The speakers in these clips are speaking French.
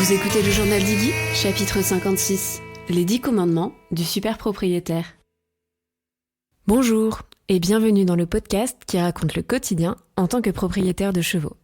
Vous écoutez le journal d'Iggy, chapitre 56, les 10 commandements du super propriétaire. Bonjour et bienvenue dans le podcast qui raconte le quotidien en tant que propriétaire de chevaux.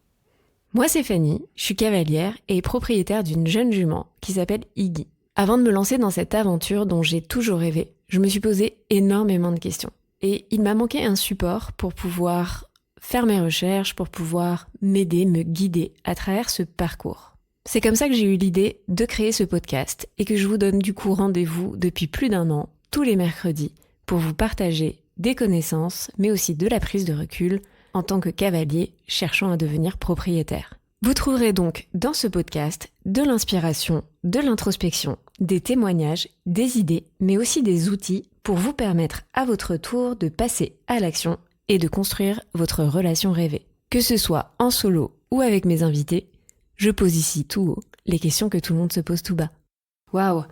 Moi c'est Fanny, je suis cavalière et propriétaire d'une jeune jument qui s'appelle Iggy. Avant de me lancer dans cette aventure dont j'ai toujours rêvé, je me suis posé énormément de questions. Et il m'a manqué un support pour pouvoir faire mes recherches, pour pouvoir m'aider, me guider à travers ce parcours. C'est comme ça que j'ai eu l'idée de créer ce podcast et que je vous donne du coup rendez-vous depuis plus d'1 an, tous les mercredis, pour vous partager des connaissances, mais aussi de la prise de recul en tant que cavalier cherchant à devenir propriétaire. Vous trouverez donc dans ce podcast de l'inspiration, de l'introspection, des témoignages, des idées, mais aussi des outils pour vous permettre à votre tour de passer à l'action et de construire votre relation rêvée. Que ce soit en solo ou avec mes invités, je pose ici tout haut les questions que tout le monde se pose tout bas. Waouh,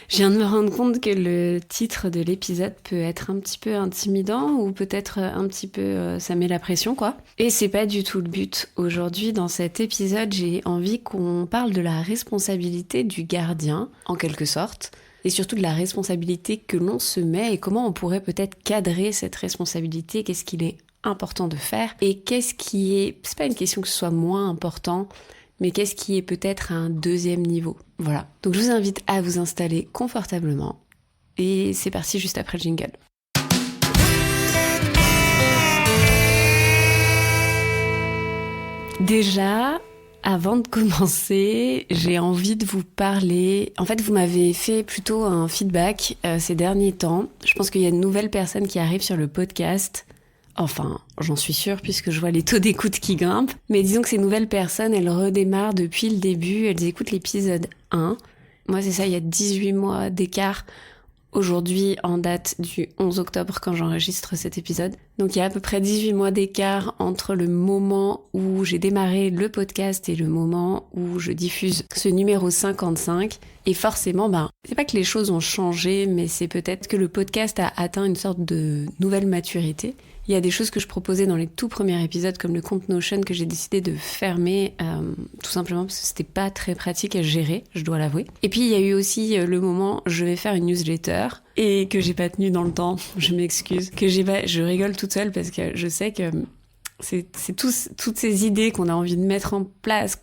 je viens de me rendre compte que le titre de l'épisode peut être un petit peu intimidant ou peut-être un petit peu ça met la pression quoi. Et c'est pas du tout le but. Aujourd'hui dans cet épisode, j'ai envie qu'on parle de la responsabilité du gardien en quelque sorte et surtout de la responsabilité que l'on se met et comment on pourrait peut-être cadrer cette responsabilité, qu'est-ce qu'il est important de faire et qu'est-ce qui est, c'est pas une question que ce soit moins important, mais qu'est-ce qui est peut-être à un 2e niveau. Voilà. Donc je vous invite à vous installer confortablement. Et c'est parti juste après le jingle. Déjà, avant de commencer, j'ai envie de vous parler. En fait, vous m'avez fait plutôt un feedback ces derniers temps. Je pense qu'il y a de nouvelles personnes qui arrivent sur le podcast. Enfin, j'en suis sûre puisque je vois les taux d'écoute qui grimpent. Mais disons que ces nouvelles personnes, elles redémarrent depuis le début. Elles écoutent l'épisode 1. Moi, c'est ça, il y a 18 mois d'écart aujourd'hui en date du 11 octobre quand j'enregistre cet épisode. Donc il y a à peu près 18 mois d'écart entre le moment où j'ai démarré le podcast et le moment où je diffuse ce numéro 55. Et forcément, c'est pas que les choses ont changé, mais c'est peut-être que le podcast a atteint une sorte de nouvelle maturité. Il y a des choses que je proposais dans les tout premiers épisodes, comme le compte Notion, que j'ai décidé de fermer, tout simplement parce que c'était pas très pratique à gérer, je dois l'avouer. Et puis il y a eu aussi le moment, je vais faire une newsletter, et que j'ai pas tenu dans le temps, je m'excuse, je rigole toute seule parce que je sais que c'est toutes ces idées qu'on a envie de mettre en place,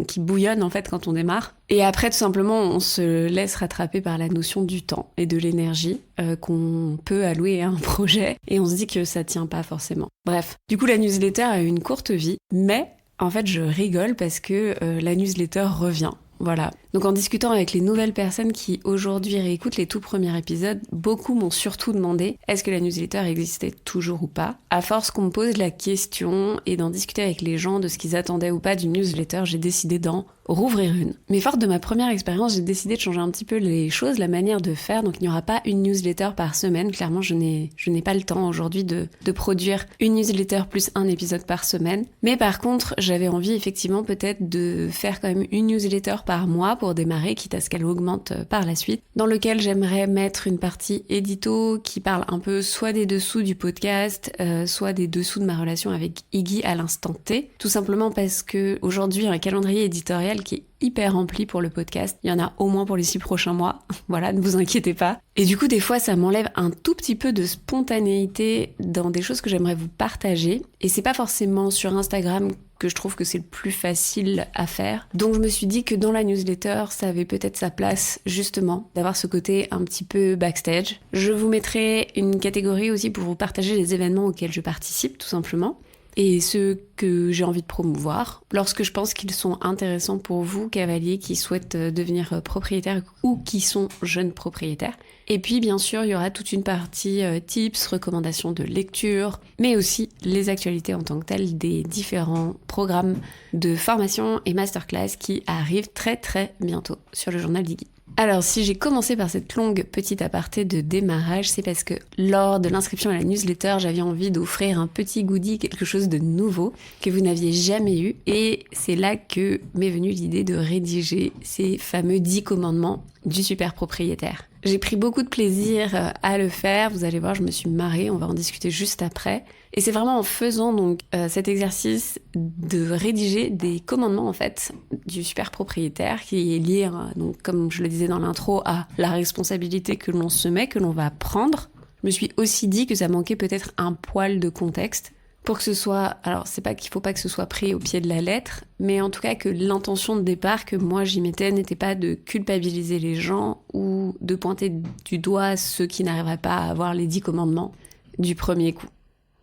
qui bouillonnent en fait quand on démarre. Et après tout simplement on se laisse rattraper par la notion du temps et de l'énergie qu'on peut allouer à un projet et on se dit que ça tient pas forcément. Bref, du coup la newsletter a eu une courte vie, mais en fait je rigole parce que la newsletter revient. Voilà. Donc en discutant avec les nouvelles personnes qui aujourd'hui réécoutent les tout premiers épisodes, beaucoup m'ont surtout demandé est-ce que la newsletter existait toujours ou pas. À force qu'on me pose la question et d'en discuter avec les gens de ce qu'ils attendaient ou pas d'une newsletter, j'ai décidé d'en rouvrir une. Mais forte de ma première expérience, j'ai décidé de changer un petit peu les choses, la manière de faire. Donc il n'y aura pas une newsletter par semaine. Clairement, je n'ai pas le temps aujourd'hui de produire une newsletter plus un épisode par semaine. Mais par contre, j'avais envie effectivement peut-être de faire quand même une newsletter par mois pour démarrer, quitte à ce qu'elle augmente par la suite, dans lequel j'aimerais mettre une partie édito qui parle un peu soit des dessous du podcast, soit des dessous de ma relation avec Iggy à l'instant T. Tout simplement parce que aujourd'hui, un calendrier éditorial qui est hyper rempli pour le podcast. Il y en a au moins pour les 6 prochains mois. Voilà, ne vous inquiétez pas. Et du coup, des fois, ça m'enlève un tout petit peu de spontanéité dans des choses que j'aimerais vous partager. Et c'est pas forcément sur Instagram que je trouve que c'est le plus facile à faire. Donc je me suis dit que dans la newsletter, ça avait peut-être sa place, justement, d'avoir ce côté un petit peu backstage. Je vous mettrai une catégorie aussi pour vous partager les événements auxquels je participe, tout simplement. Et ceux que j'ai envie de promouvoir, lorsque je pense qu'ils sont intéressants pour vous, cavaliers qui souhaitent devenir propriétaires ou qui sont jeunes propriétaires. Et puis bien sûr, il y aura toute une partie tips, recommandations de lecture, mais aussi les actualités en tant que telles des différents programmes de formation et masterclass qui arrivent très très bientôt sur le journal d'Iggy. Alors, si j'ai commencé par cette longue petite aparté de démarrage, c'est parce que lors de l'inscription à la newsletter, j'avais envie d'offrir un petit goodie, quelque chose de nouveau que vous n'aviez jamais eu. Et c'est là que m'est venue l'idée de rédiger ces fameux 10 commandements du super propriétaire. J'ai pris beaucoup de plaisir à le faire, vous allez voir, je me suis marrée, on va en discuter juste après. Et c'est vraiment en faisant donc cet exercice de rédiger des commandements en fait du super propriétaire qui est lié, donc comme je le disais dans l'intro, à la responsabilité que l'on se met, que l'on va prendre. Je me suis aussi dit que ça manquait peut-être un poil de contexte pour que ce soit, alors c'est pas qu'il faut pas que ce soit pris au pied de la lettre, mais en tout cas que l'intention de départ que moi j'y mettais n'était pas de culpabiliser les gens ou de pointer du doigt ceux qui n'arriveraient pas à avoir les 10 commandements du premier coup.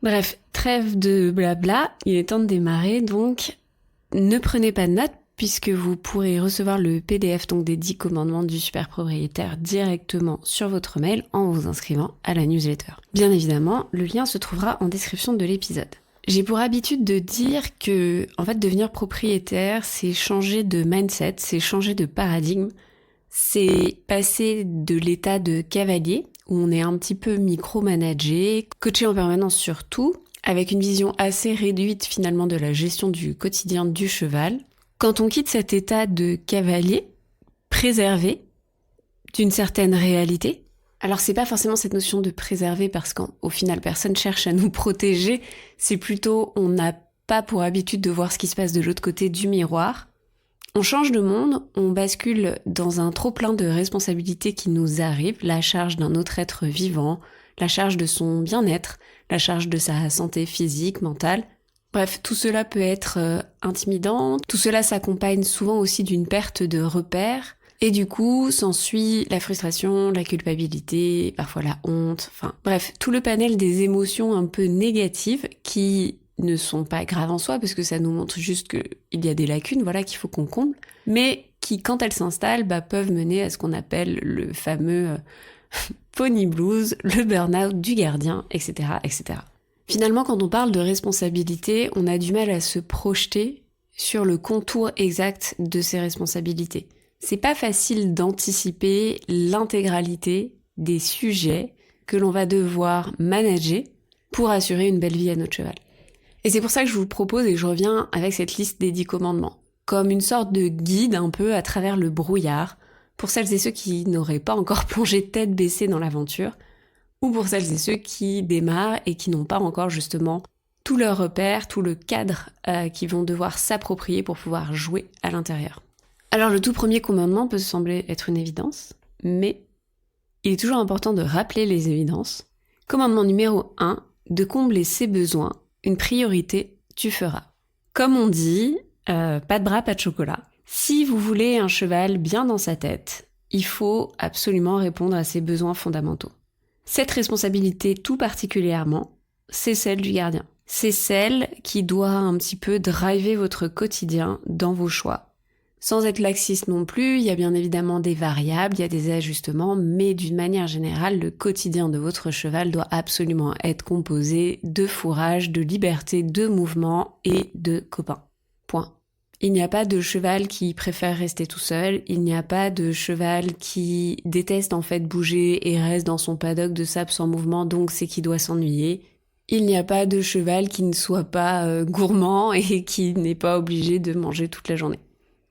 Bref, trêve de blabla, il est temps de démarrer, donc ne prenez pas de notes puisque vous pourrez recevoir le PDF donc des 10 commandements du super propriétaire directement sur votre mail en vous inscrivant à la newsletter. Bien évidemment, le lien se trouvera en description de l'épisode. J'ai pour habitude de dire que, en fait, devenir propriétaire, c'est changer de mindset, c'est changer de paradigme, c'est passer de l'état de cavalier, où on est un petit peu micromanagé, coaché en permanence sur tout, avec une vision assez réduite finalement de la gestion du quotidien du cheval. Quand on quitte cet état de cavalier, préservé d'une certaine réalité, alors c'est pas forcément cette notion de préserver parce qu'au final personne cherche à nous protéger, c'est plutôt on n'a pas pour habitude de voir ce qui se passe de l'autre côté du miroir. On change de monde, on bascule dans un trop-plein de responsabilités qui nous arrivent, la charge d'un autre être vivant, la charge de son bien-être, la charge de sa santé physique, mentale. Bref, tout cela peut être intimidant, tout cela s'accompagne souvent aussi d'une perte de repères, et du coup s'ensuit la frustration, la culpabilité, parfois la honte, enfin bref, tout le panel des émotions un peu négatives qui ne sont pas graves en soi, parce que ça nous montre juste qu'il y a des lacunes, voilà, qu'il faut qu'on comble, mais qui, quand elles s'installent, peuvent mener à ce qu'on appelle le fameux pony blues, le burn-out du gardien, etc., etc. Finalement, quand on parle de responsabilité, on a du mal à se projeter sur le contour exact de ces responsabilités. C'est pas facile d'anticiper l'intégralité des sujets que l'on va devoir manager pour assurer une belle vie à notre cheval. Et c'est pour ça que je vous propose, et je reviens avec cette liste des 10 commandements, comme une sorte de guide un peu à travers le brouillard, pour celles et ceux qui n'auraient pas encore plongé tête baissée dans l'aventure, ou pour celles et ceux qui démarrent et qui n'ont pas encore justement tous leurs repères, tout le cadre qu'ils vont devoir s'approprier pour pouvoir jouer à l'intérieur. Alors le tout premier commandement peut sembler être une évidence, mais il est toujours important de rappeler les évidences. Commandement numéro 1, de combler ses besoins, une priorité, tu feras. Comme on dit, pas de bras, pas de chocolat. Si vous voulez un cheval bien dans sa tête, il faut absolument répondre à ses besoins fondamentaux. Cette responsabilité tout particulièrement, c'est celle du gardien. C'est celle qui doit un petit peu driver votre quotidien dans vos choix. Sans être laxiste non plus, il y a bien évidemment des variables, il y a des ajustements, mais d'une manière générale, le quotidien de votre cheval doit absolument être composé de fourrage, de liberté, de mouvement et de copains. Point. Il n'y a pas de cheval qui préfère rester tout seul, il n'y a pas de cheval qui déteste en fait bouger et reste dans son paddock de sable sans mouvement, donc c'est qu'il doit s'ennuyer. Il n'y a pas de cheval qui ne soit pas gourmand et qui n'est pas obligé de manger toute la journée.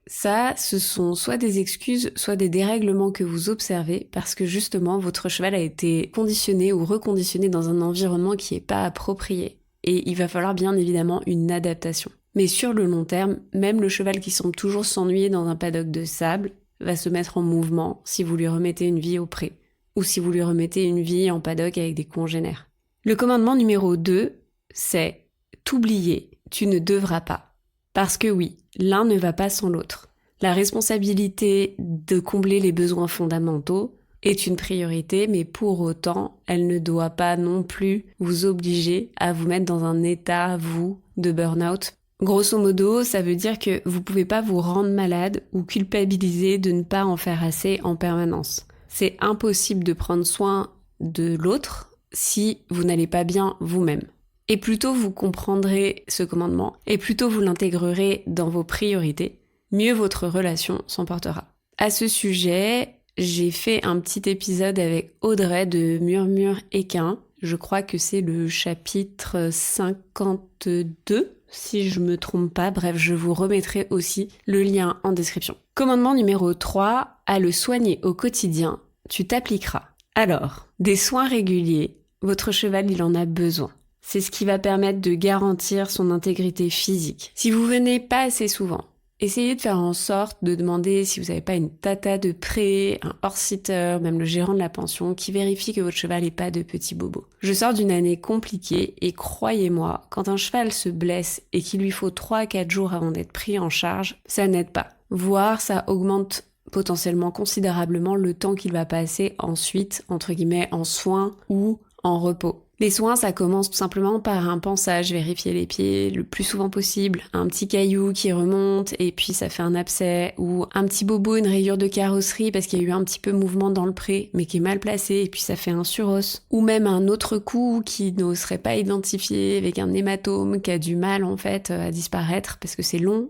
Ça, ce sont soit des excuses, soit des dérèglements que vous observez parce que justement votre cheval a été conditionné ou reconditionné dans un environnement qui n'est pas approprié. Et il va falloir bien évidemment une adaptation. Mais sur le long terme, même le cheval qui semble toujours s'ennuyer dans un paddock de sable va se mettre en mouvement si vous lui remettez une vie au pré, ou si vous lui remettez une vie en paddock avec des congénères. Le commandement numéro 2, c'est « t'oublier, tu ne devras pas ». Parce que oui, l'un ne va pas sans l'autre. La responsabilité de combler les besoins fondamentaux est une priorité, mais pour autant, elle ne doit pas non plus vous obliger à vous mettre dans un état, vous, de burn-out. Grosso modo, ça veut dire que vous pouvez pas vous rendre malade ou culpabiliser de ne pas en faire assez en permanence. C'est impossible de prendre soin de l'autre si vous n'allez pas bien vous-même. Et plus tôt vous comprendrez ce commandement, et plus tôt vous l'intégrerez dans vos priorités, mieux votre relation s'en portera. À ce sujet, j'ai fait un petit épisode avec Audrey de Murmure Équin. Je crois que c'est le chapitre 52, si je me trompe pas. Bref, je vous remettrai aussi le lien en description. Commandement numéro 3, à le soigner au quotidien, tu t'appliqueras. Alors, des soins réguliers, votre cheval il en a besoin. C'est ce qui va permettre de garantir son intégrité physique. Si vous venez pas assez souvent, essayez de faire en sorte de demander si vous n'avez pas une tata de près, un hors-sitter, même le gérant de la pension, qui vérifie que votre cheval n'ait pas de petits bobos. Je sors d'une année compliquée et croyez-moi, quand un cheval se blesse et qu'il lui faut 3 à 4 jours avant d'être pris en charge, ça n'aide pas. Voire ça augmente potentiellement considérablement le temps qu'il va passer ensuite, entre guillemets, en soins ou en repos. Les soins, ça commence tout simplement par un pansage, vérifier les pieds le plus souvent possible, un petit caillou qui remonte et puis ça fait un abcès, ou un petit bobo, une rayure de carrosserie parce qu'il y a eu un petit peu mouvement dans le pré mais qui est mal placé et puis ça fait un suros, ou même un autre coup qui ne serait pas identifié avec un hématome qui a du mal en fait à disparaître parce que c'est long.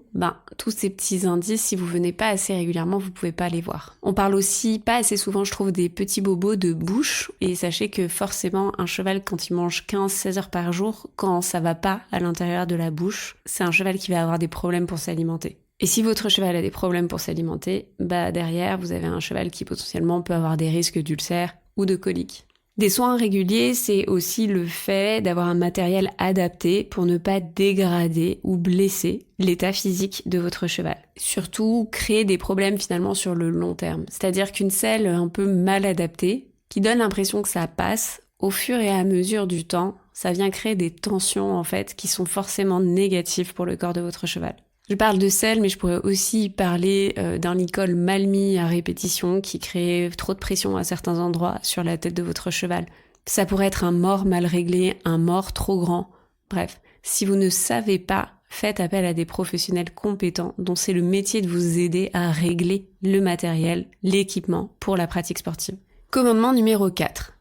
Tous ces petits indices, si vous venez pas assez régulièrement, vous pouvez pas les voir. On parle aussi pas assez souvent, je trouve, des petits bobos de bouche, et sachez que forcément un cheval quand il mange 15-16 heures par jour, quand ça va pas à l'intérieur de la bouche, c'est un cheval qui va avoir des problèmes pour s'alimenter. Et si votre cheval a des problèmes pour s'alimenter, derrière vous avez un cheval qui potentiellement peut avoir des risques d'ulcères ou de coliques. Des soins réguliers, c'est aussi le fait d'avoir un matériel adapté pour ne pas dégrader ou blesser l'état physique de votre cheval. Surtout, créer des problèmes finalement sur le long terme. C'est-à-dire qu'une selle un peu mal adaptée, qui donne l'impression que ça passe, au fur et à mesure du temps, ça vient créer des tensions en fait qui sont forcément négatives pour le corps de votre cheval. Je parle de selle, mais je pourrais aussi parler d'un licol mal mis à répétition qui crée trop de pression à certains endroits sur la tête de votre cheval. Ça pourrait être un mors mal réglé, un mors trop grand. Bref, si vous ne savez pas, faites appel à des professionnels compétents dont c'est le métier de vous aider à régler le matériel, l'équipement pour la pratique sportive. Commandement numéro 4.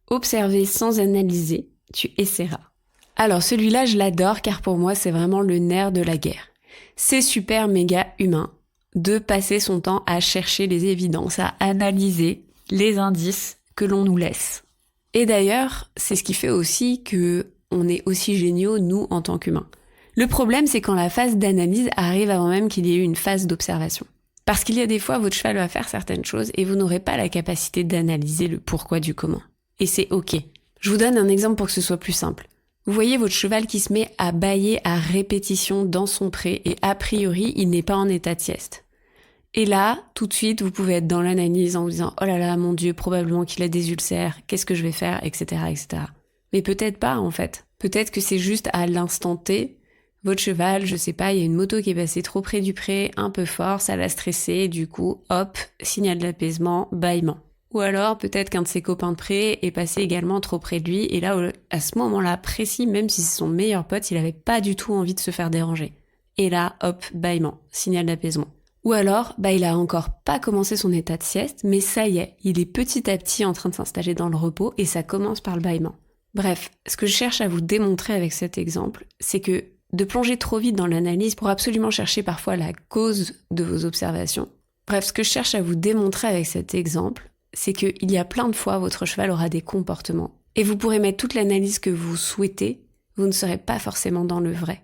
Observer sans analyser, tu essaieras. Alors celui-là, je l'adore car pour moi, c'est vraiment le nerf de la guerre. C'est super méga humain de passer son temps à chercher les évidences, à analyser les indices que l'on nous laisse. Et d'ailleurs, c'est ce qui fait aussi que on est aussi géniaux, nous, en tant qu'humains. Le problème, c'est quand la phase d'analyse arrive avant même qu'il y ait eu une phase d'observation. Parce qu'il y a des fois, votre cheval va faire certaines choses et vous n'aurez pas la capacité d'analyser le pourquoi du comment. Et c'est ok. Je vous donne un exemple pour que ce soit plus simple. Vous voyez votre cheval qui se met à bâiller à répétition dans son pré et a priori, il n'est pas en état de sieste. Et là, tout de suite, vous pouvez être dans l'analyse en vous disant « Oh là là, mon Dieu, probablement qu'il a des ulcères, qu'est-ce que je vais faire ?» etc. etc. Mais peut-être pas en fait. Peut-être que c'est juste à l'instant T, votre cheval, je sais pas, il y a une moto qui est passée trop près du pré, un peu fort, ça l'a stressé, du coup, hop, signal d'apaisement, bâillement. Ou alors, peut-être qu'un de ses copains de pré est passé également trop près de lui, et là, à ce moment-là précis, même si c'est son meilleur pote, il avait pas du tout envie de se faire déranger. Et là, hop, bâillement, signal d'apaisement. Ou alors, il a encore pas commencé son état de sieste, mais ça y est, il est petit à petit en train de s'installer dans le repos, et ça commence par le bâillement. Bref, ce que je cherche à vous démontrer avec cet exemple, c'est que de plonger trop vite dans l'analyse pour absolument chercher parfois la cause de vos observations. Bref, ce que je cherche à vous démontrer avec cet exemple, c'est qu'il y a plein de fois, votre cheval aura des comportements. Et vous pourrez mettre toute l'analyse que vous souhaitez, vous ne serez pas forcément dans le vrai.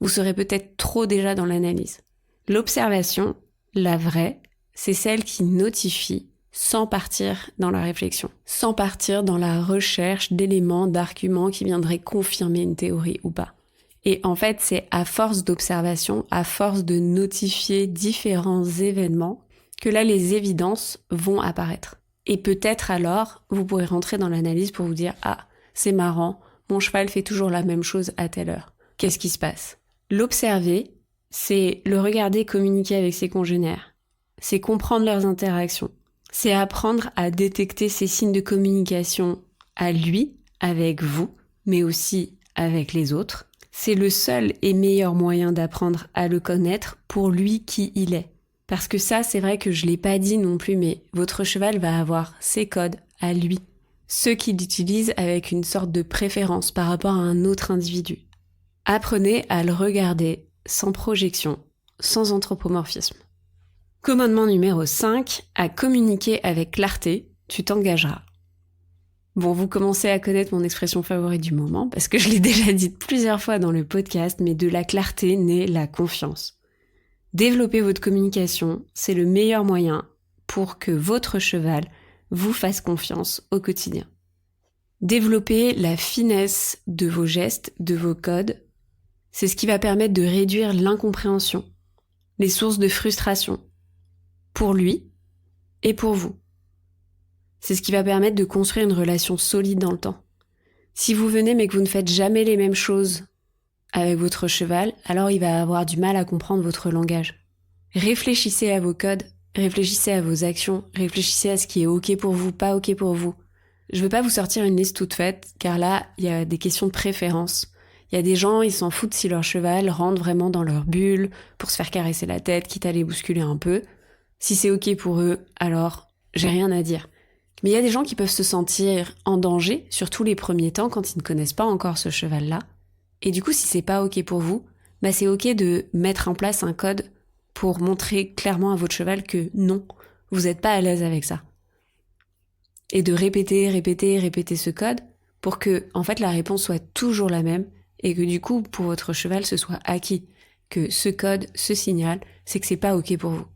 Vous serez peut-être trop déjà dans l'analyse. L'observation, la vraie, c'est celle qui notifie sans partir dans la réflexion, sans partir dans la recherche d'éléments, d'arguments qui viendraient confirmer une théorie ou pas. Et en fait, c'est à force d'observation, à force de notifier différents événements, que là, les évidences vont apparaître. Et peut-être alors, vous pourrez rentrer dans l'analyse pour vous dire « Ah, c'est marrant, mon cheval fait toujours la même chose à telle heure. Qu'est-ce qui se passe ?» L'observer, c'est le regarder communiquer avec ses congénères. C'est comprendre leurs interactions. C'est apprendre à détecter ces signes de communication à lui, avec vous, mais aussi avec les autres. C'est le seul et meilleur moyen d'apprendre à le connaître pour lui qui il est. Parce que ça, c'est vrai que je l'ai pas dit non plus, mais votre cheval va avoir ses codes à lui. Ceux qu'il utilise avec une sorte de préférence par rapport à un autre individu. Apprenez à le regarder sans projection, sans anthropomorphisme. Commandement numéro 5, à communiquer avec clarté, tu t'engageras. Bon, vous commencez à connaître mon expression favorite du moment, parce que je l'ai déjà dite plusieurs fois dans le podcast, mais de la clarté naît la confiance. Développer votre communication, c'est le meilleur moyen pour que votre cheval vous fasse confiance au quotidien. Développer la finesse de vos gestes, de vos codes, c'est ce qui va permettre de réduire l'incompréhension, les sources de frustration, pour lui et pour vous. C'est ce qui va permettre de construire une relation solide dans le temps. Si vous venez mais que vous ne faites jamais les mêmes choses avec votre cheval, alors il va avoir du mal à comprendre votre langage. Réfléchissez à vos codes, réfléchissez à vos actions, réfléchissez à ce qui est ok pour vous, pas ok pour vous. Je veux pas vous sortir une liste toute faite, car là, il y a des questions de préférence. Il y a des gens, ils s'en foutent si leur cheval rentre vraiment dans leur bulle pour se faire caresser la tête, quitte à les bousculer un peu. Si c'est ok pour eux, alors j'ai rien à dire. Mais il y a des gens qui peuvent se sentir en danger, surtout les premiers temps quand ils ne connaissent pas encore ce cheval-là. Et du coup, si c'est pas ok pour vous, bah c'est ok de mettre en place un code pour montrer clairement à votre cheval que non, vous n'êtes pas à l'aise avec ça. Et de répéter ce code pour que, en fait, la réponse soit toujours la même et que du coup, pour votre cheval, ce soit acquis. Que ce code, ce signal, c'est que c'est pas ok pour vous.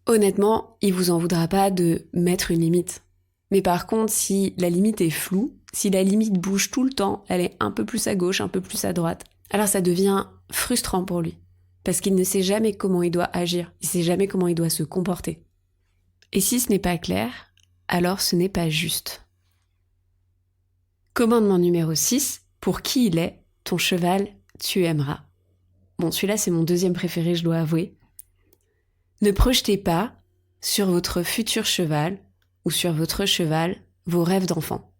Honnêtement, il vous en voudra pas de mettre une limite. Mais par contre, si la limite est floue, si la limite bouge tout le temps, elle est un peu plus à gauche, un peu plus à droite, alors ça devient frustrant pour lui. Parce qu'il ne sait jamais comment il doit agir, il ne sait jamais comment il doit se comporter. Et si ce n'est pas clair, alors ce n'est pas juste. Commandement numéro 6, pour qui il est, ton cheval, tu aimeras. Bon, celui-là c'est mon deuxième préféré, je dois avouer. Ne projetez pas sur votre futur cheval ou sur votre cheval vos rêves d'enfant.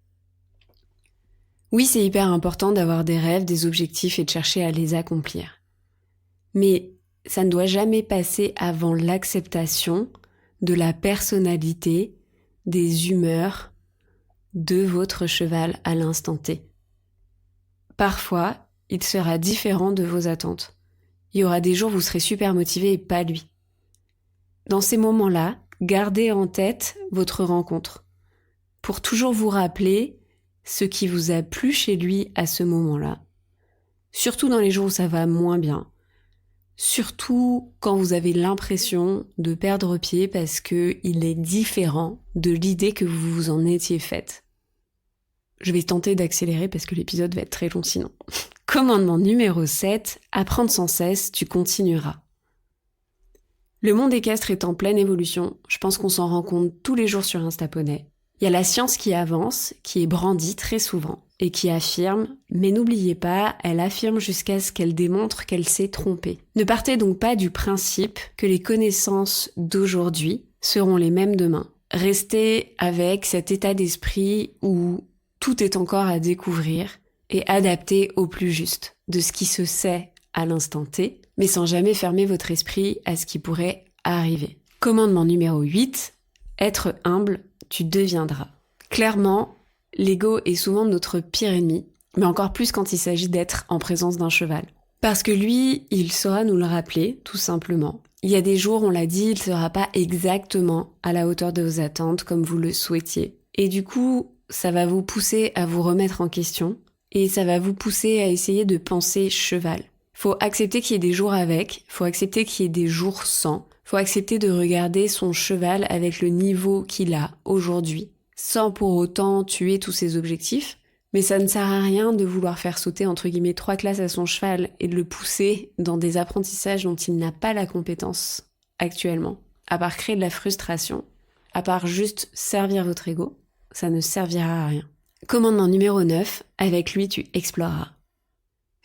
Oui, c'est hyper important d'avoir des rêves, des objectifs et de chercher à les accomplir. Mais ça ne doit jamais passer avant l'acceptation de la personnalité, des humeurs de votre cheval à l'instant T. Parfois, il sera différent de vos attentes. Il y aura des jours où vous serez super motivé et pas lui. Dans ces moments-là, gardez en tête votre rencontre pour toujours vous rappeler ce qui vous a plu chez lui à ce moment-là. Surtout dans les jours où ça va moins bien. Surtout quand vous avez l'impression de perdre pied parce qu'il est différent de l'idée que vous vous en étiez faite. Je vais tenter d'accélérer parce que l'épisode va être très long sinon. Commandement numéro 7, apprendre sans cesse, tu continueras. Le monde équestre est en pleine évolution, je pense qu'on s'en rend compte tous les jours sur Instaponey. Il y a la science qui avance, qui est brandie très souvent, et qui affirme, mais n'oubliez pas, elle affirme jusqu'à ce qu'elle démontre qu'elle s'est trompée. Ne partez donc pas du principe que les connaissances d'aujourd'hui seront les mêmes demain. Restez avec cet état d'esprit où tout est encore à découvrir et adapté au plus juste de ce qui se sait à l'instant T, mais sans jamais fermer votre esprit à ce qui pourrait arriver. Commandement numéro 8, être humble, tu deviendras. Clairement, l'ego est souvent notre pire ennemi, mais encore plus quand il s'agit d'être en présence d'un cheval. Parce que lui, il saura nous le rappeler, tout simplement. Il y a des jours, on l'a dit, il ne sera pas exactement à la hauteur de vos attentes comme vous le souhaitiez. Et du coup, ça va vous pousser à vous remettre en question et ça va vous pousser à essayer de penser cheval. Faut accepter qu'il y ait des jours avec, faut accepter qu'il y ait des jours sans, faut accepter de regarder son cheval avec le niveau qu'il a aujourd'hui, sans pour autant tuer tous ses objectifs. Mais ça ne sert à rien de vouloir faire sauter entre guillemets 3 classes à son cheval et de le pousser dans des apprentissages dont il n'a pas la compétence actuellement, à part créer de la frustration, à part juste servir votre ego, ça ne servira à rien. Commandement numéro 9, avec lui tu exploreras.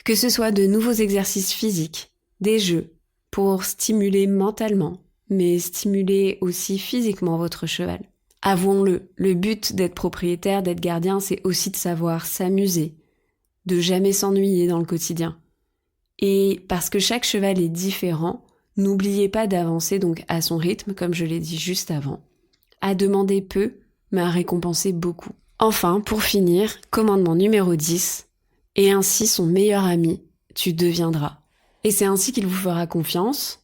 Que ce soit de nouveaux exercices physiques, des jeux, pour stimuler mentalement, mais stimuler aussi physiquement votre cheval. Avouons-le, le but d'être propriétaire, d'être gardien, c'est aussi de savoir s'amuser, de jamais s'ennuyer dans le quotidien. Et parce que chaque cheval est différent, n'oubliez pas d'avancer donc à son rythme, comme je l'ai dit juste avant. À demander peu, mais à récompenser beaucoup. Enfin, pour finir, commandement numéro 10, et ainsi son meilleur ami, tu deviendras. Et c'est ainsi qu'il vous fera confiance.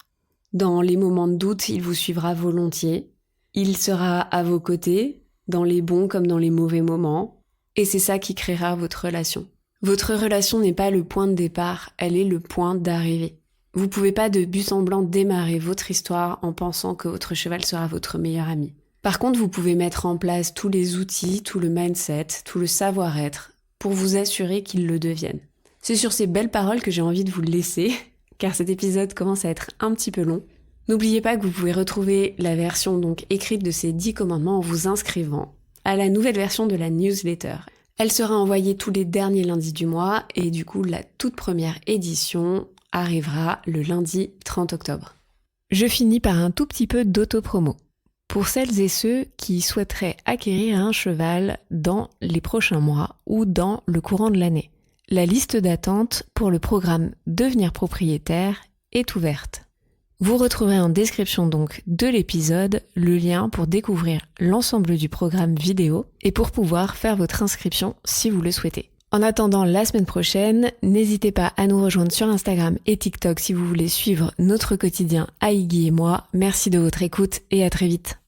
Dans les moments de doute, il vous suivra volontiers. Il sera à vos côtés, dans les bons comme dans les mauvais moments. Et c'est ça qui créera votre relation. Votre relation n'est pas le point de départ, elle est le point d'arrivée. Vous pouvez pas de but en blanc démarrer votre histoire en pensant que votre cheval sera votre meilleur ami. Par contre, vous pouvez mettre en place tous les outils, tout le mindset, tout le savoir-être pour vous assurer qu'ils le deviennent. C'est sur ces belles paroles que j'ai envie de vous laisser, car cet épisode commence à être un petit peu long. N'oubliez pas que vous pouvez retrouver la version donc écrite de ces 10 commandements en vous inscrivant à la nouvelle version de la newsletter. Elle sera envoyée tous les derniers lundis du mois et du coup la toute première édition arrivera le lundi 30 octobre. Je finis par un tout petit peu d'autopromo. Pour celles et ceux qui souhaiteraient acquérir un cheval dans les prochains mois ou dans le courant de l'année, la liste d'attente pour le programme Devenir propriétaire est ouverte. Vous retrouverez en description donc de l'épisode le lien pour découvrir l'ensemble du programme vidéo et pour pouvoir faire votre inscription si vous le souhaitez. En attendant la semaine prochaine, n'hésitez pas à nous rejoindre sur Instagram et TikTok si vous voulez suivre notre quotidien à Iggy et moi. Merci de votre écoute et à très vite.